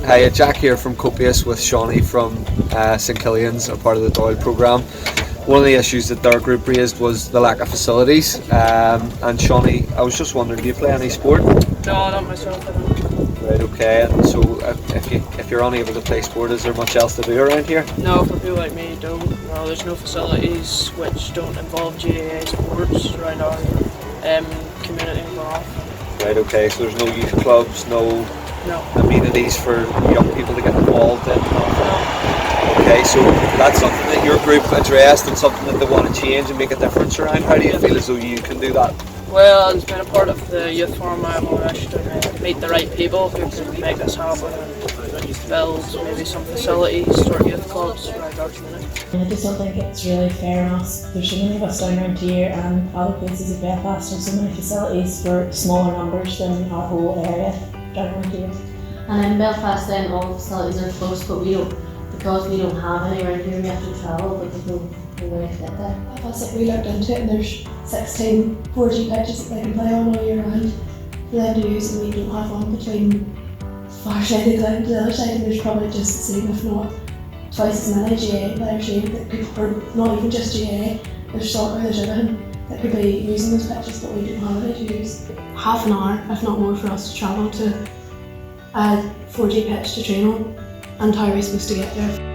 Hi, Jack here from Copious with Shawnee from St Killian's, a part of the d.o.y.l programme. One of the issues that their group raised was the lack of facilities. And Shawnee, I was just wondering, do you play any sport? No, not myself. I don't. Right, okay. And so if you're unable to play sport, is there much else to do around here? No, for people like me, don't. No, there's no facilities which don't involve GAA sports around our community involved. Right, okay. So there's no youth clubs, no amenities for young people to get involved in? Okay, so that's something that your group addressed and something that they want to change and make a difference around. How do you feel as though you can do that? Well, as being a part of the youth forum, I wish to meet the right people who can make this happen and build maybe some facilities, start youth clubs around our community. I just don't think it's really fair enough. There's so many of us down around here and other places in Belfast have so many facilities for smaller numbers than our whole area down around here. And in Belfast then all the facilities are close, but because we don't have any around here, we have to travel, but there's no way to get there. Belfast, we looked into it and there's 16 4G pitches that they can play on all year round for them to use, and we don't have one between far side of the Glen to the other side, and there's probably just the same, if not twice as many GAA players here that could, or not even just GAA, there's soccer, there's everything that could be using those pitches, but we don't have any to use. Half an hour, if not more, for us to travel to a 4G pitch to train on, and how are we supposed to get there?